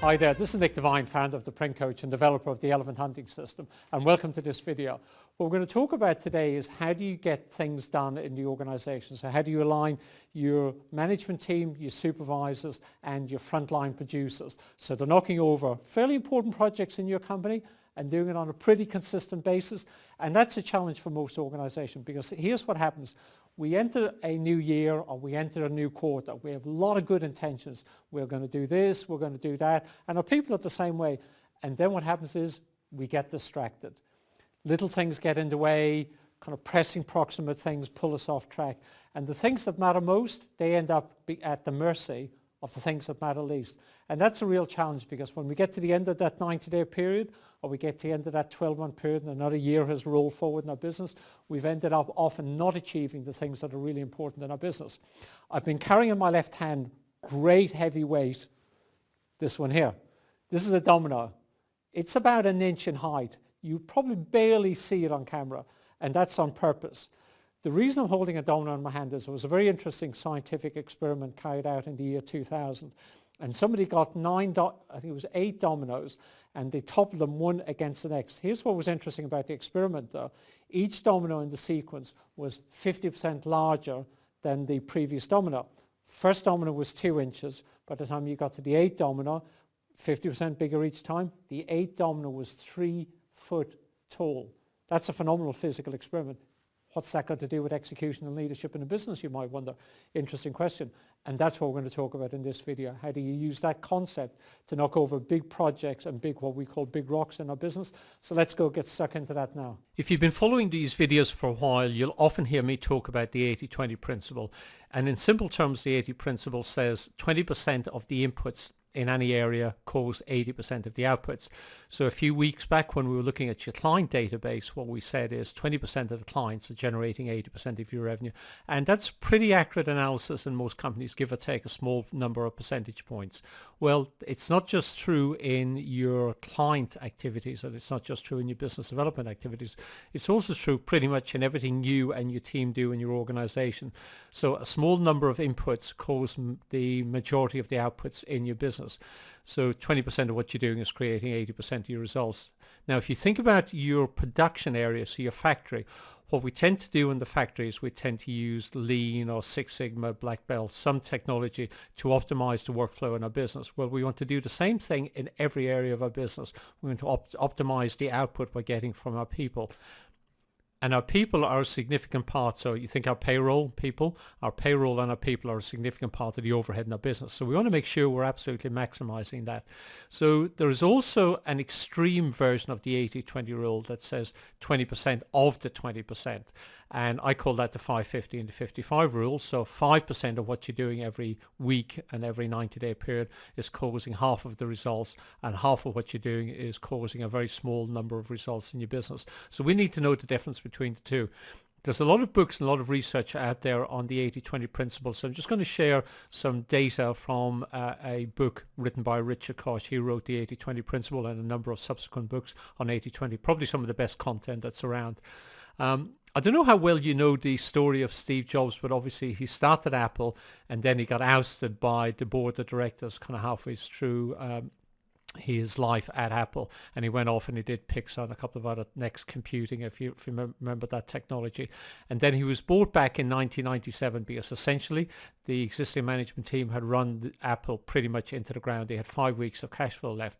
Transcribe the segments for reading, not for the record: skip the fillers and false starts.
Hi there, this is Nick Devine, founder of The Print Coach and developer of the Elephant Hunting System, and welcome to this video. What we're going to talk about today is how do you get things done in the organization. So how do you align your management team, your supervisors, and your frontline producers so they're knocking over fairly important projects in your company and doing it on a pretty consistent basis. And that's a challenge for most organizations, because here's what happens. We enter a new year or we enter a new quarter. We have a lot of good intentions. We're going to do this, we're going to do that. And our people are the same way. And then what happens is we get distracted. Little things get in the way, kind of pressing proximate things pull us off track. And the things that matter most, they end up at the mercy of the things that matter least. And that's a real challenge, because when we get to the end of that 90-day period, or we get to the end of that 12-month period and another year has rolled forward in our business, we've ended up often not achieving the things that are really important in our business. I've been carrying in my left hand great heavy weight, this one here. This is a domino. It's about 1 inch in height. You probably barely see it on camera, and that's on purpose. The reason I'm holding a domino in my hand is it was a very interesting scientific experiment carried out in the year 2000. And somebody got 8 dominoes, and they toppled them one against the next. Here's what was interesting about the experiment though. Each domino in the sequence was 50% larger than the previous domino. First domino was 2 inches. By the time you got to the 8th domino, 50% bigger each time, the 8th domino was 3 foot tall. That's a phenomenal physical experiment. What's that got to do with execution and leadership in a business, you might wonder? Interesting question. And that's what we're going to talk about in this video. How do you use that concept to knock over big projects and what we call big rocks in our business? So let's go get stuck into that now. If you've been following these videos for a while, you'll often hear me talk about the 80-20 principle. And in simple terms, the 80 principle says 20% of the inputs in any area cause 80% of the outputs. So a few weeks back when we were looking at your client database, what we said is 20% of the clients are generating 80% of your revenue. And that's pretty accurate analysis in most companies, give or take a small number of percentage points. Well, it's not just true in your client activities, and it's not just true in your business development activities. It's also true pretty much in everything you and your team do in your organization. So a small number of inputs cause the majority of the outputs in your business. So 20% of what you're doing is creating 80% of your results. Now, if you think about your production area, so your factory, what we tend to do in the factory is we tend to use Lean or Six Sigma, Black Belt, some technology to optimize the workflow in our business. Well, we want to do the same thing in every area of our business. We want to optimize the output we're getting from our people. And our people are a significant part. So you think our payroll and our people are a significant part of the overhead in our business. So we want to make sure we're absolutely maximizing that. So there is also an extreme version of the 80-20 rule that says 20% of the 20%. And I call that the 5-50 and the 55 rule. So 5% of what you're doing every week and every 90-day period is causing half of the results, and half of what you're doing is causing a very small number of results in your business. So we need to know the difference between the two. There's a lot of books and a lot of research out there on the 80-20 principle. So I'm just going to share some data from a book written by Richard Koch. He wrote the 80-20 principle and a number of subsequent books on 80-20, probably some of the best content that's around. I don't know how well you know the story of Steve Jobs, but obviously he started Apple and then he got ousted by the board of directors kind of halfway through his life at Apple, and he went off and he did Pixar and a couple of other Next Computing, if you remember that technology. And then he was bought back in 1997 because essentially the existing management team had run Apple pretty much into the ground. They had 5 weeks of cash flow left.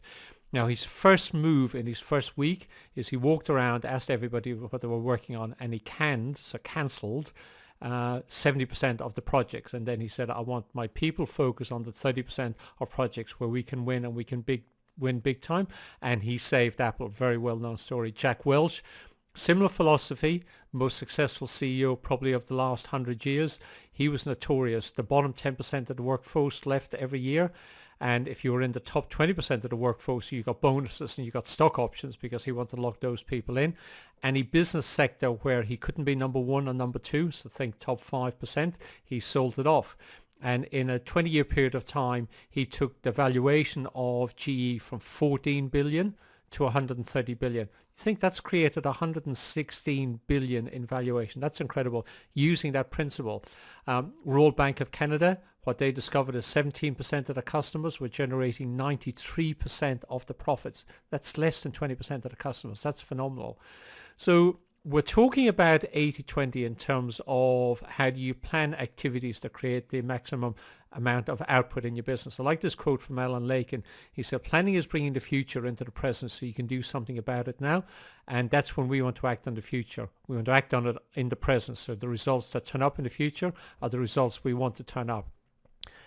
Now, his first move in his first week is he walked around, asked everybody what they were working on, and he cancelled 70% of the projects. And then he said, I want my people focused on the 30% of projects where we can win and we can win big time. And he saved Apple. Very well-known story. Jack Welch, similar philosophy, most successful CEO probably of the last 100 years. He was notorious. The bottom 10% of the workforce left every year. And if you were in the top 20% of the workforce, you got bonuses and you got stock options because he wanted to lock those people in. Any business sector where he couldn't be number one or number two, so think top 5%, he sold it off. And in a 20-year period of time, he took the valuation of GE from 14 billion to 130 billion. You think that's created 116 billion in valuation. That's incredible using that principle. Royal Bank of Canada, what they discovered is 17% of the customers were generating 93% of the profits. That's less than 20% of the customers. That's phenomenal. So we're talking about 80-20 in terms of how do you plan activities to create the maximum amount of output in your business. I like this quote from Alan Lake, and he said, planning is bringing the future into the present so you can do something about it now, and that's when we want to act on the future. We want to act on it in the present, so the results that turn up in the future are the results we want to turn up.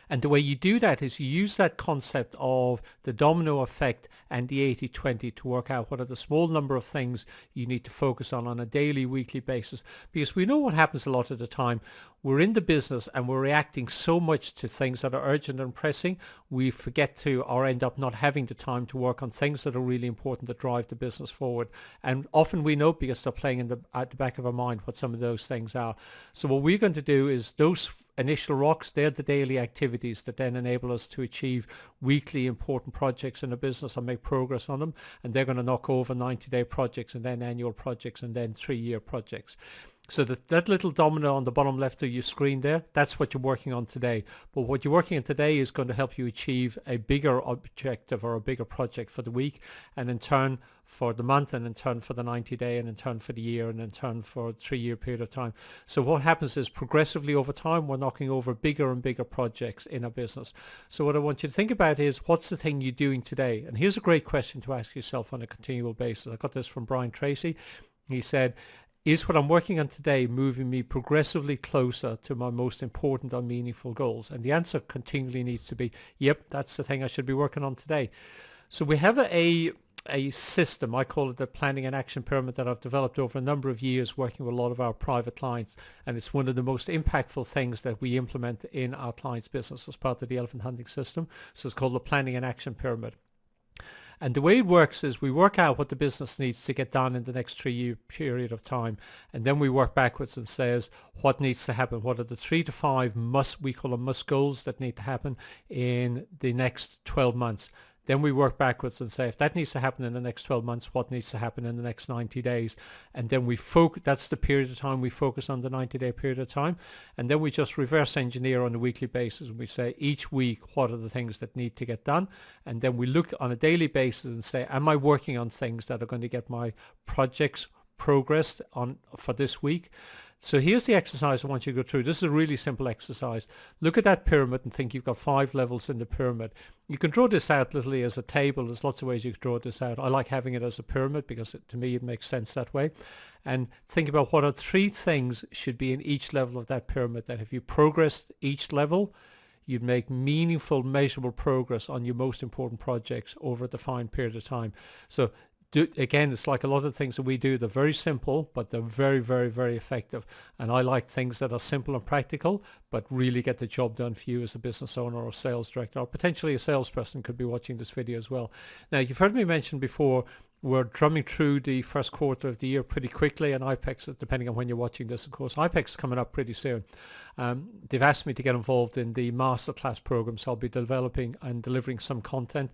And the way you do that is you use that concept of the domino effect and the 80-20 to work out what are the small number of things you need to focus on a daily, weekly basis. Because we know what happens a lot of the time. We're in the business and we're reacting so much to things that are urgent and pressing, we forget to or end up not having the time to work on things that are really important that drive the business forward. And often we know because they're playing at the back of our mind what some of those things are. So what we're going to do is those initial rocks, they're the daily activities that then enable us to achieve weekly important projects in a business and make progress on them. And they're going to knock over 90-day projects and then annual projects and then 3-year projects. So that little domino on the bottom left of your screen there, that's what you're working on today. But what you're working on today is going to help you achieve a bigger objective or a bigger project for the week, and in turn for the month, and in turn for the 90-day, and in turn for the year, and in turn for a 3-year period of time. So what happens is progressively over time, we're knocking over bigger and bigger projects in our business. So what I want you to think about is, what's the thing you're doing today? And here's a great question to ask yourself on a continual basis. I got this from Brian Tracy. He said, is what I'm working on today moving me progressively closer to my most important or meaningful goals? And the answer continually needs to be, yep, that's the thing I should be working on today. So we have a system, I call it the planning and action pyramid, that I've developed over a number of years working with a lot of our private clients. And it's one of the most impactful things that we implement in our clients' business as part of the elephant hunting system. So it's called the planning and action pyramid. And the way it works is we work out what the business needs to get done in the next 3-year period of time. And then we work backwards and says what needs to happen. What are the 3 to 5 we call them must goals that need to happen in the next 12 months. Then we work backwards and say, if that needs to happen in the next 12 months, what needs to happen in the next 90 days? And then we that's the period of time we focus on, the 90-day period of time. And then we just reverse engineer on a weekly basis. And we say each week, what are the things that need to get done? And then we look on a daily basis and say, am I working on things that are going to get my projects progressed on for this week? So here's the exercise I want you to go through. This is a really simple exercise. Look at that pyramid and think you've got 5 levels in the pyramid. You can draw this out literally as a table. There's lots of ways you can draw this out. I like having it as a pyramid because to me it makes sense that way. And think about what are 3 things should be in each level of that pyramid, that if you progressed each level, you'd make meaningful, measurable progress on your most important projects over a defined period of time. So again, it's like a lot of things that we do. They're very simple, but they're very, very, very effective. And I like things that are simple and practical, but really get the job done for you as a business owner or sales director, or potentially a salesperson could be watching this video as well. Now, you've heard me mention before, we're drumming through the first quarter of the year pretty quickly, and IPEX, depending on when you're watching this, of course, IPEX is coming up pretty soon. They've asked me to get involved in the masterclass program, so I'll be developing and delivering some content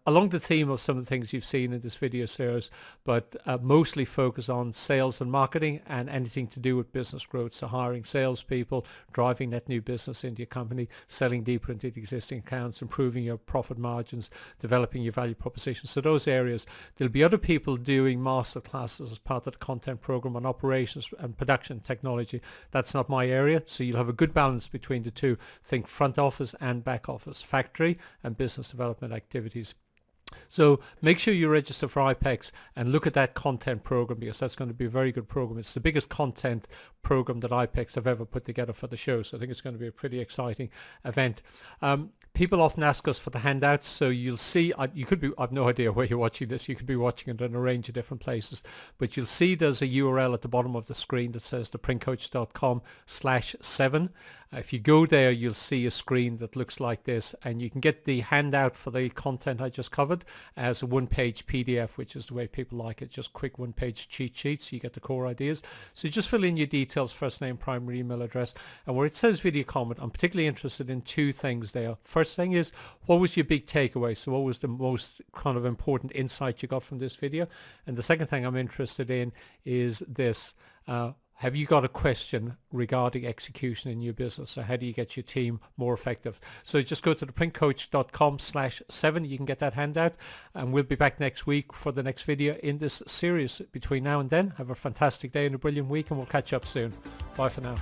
along the theme of some of the things you've seen in this video series, but mostly focus on sales and marketing and anything to do with business growth. So hiring salespeople, driving net new business into your company, selling deeper into the existing accounts, improving your profit margins, developing your value proposition. So those areas. There'll be other people doing master classes as part of the content program on operations and production technology. That's not my area, so you'll have a good balance between the two. Think front office and back office, factory and business development activities. So make sure you register for IPEX and look at that content program, because that's going to be a very good program. It's the biggest content program that IPEX have ever put together for the show, so I think it's going to be a pretty exciting event. People often ask us for the handouts, so you'll see, you could be, I've no idea where you're watching this, you could be watching it in a range of different places, but you'll see there's a URL at the bottom of the screen that says theprintcoach.com/7. If you go there, you'll see a screen that looks like this, and you can get the handout for the content I just covered as a one-page PDF, which is the way people like it, just quick one-page cheat sheets. You get the core ideas. So you just fill in your details, first name, primary email address, and where it says video comment, I'm particularly interested in two things there. First thing is, what was your big takeaway? So what was the most kind of important insight you got from this video? And the second thing I'm interested in is this. Have you got a question regarding execution in your business? So how do you get your team more effective? So just go to theprintcoach.com/7. You can get that handout, and we'll be back next week for the next video in this series. Between now and then, have a fantastic day and a brilliant week, and we'll catch up soon. Bye for now.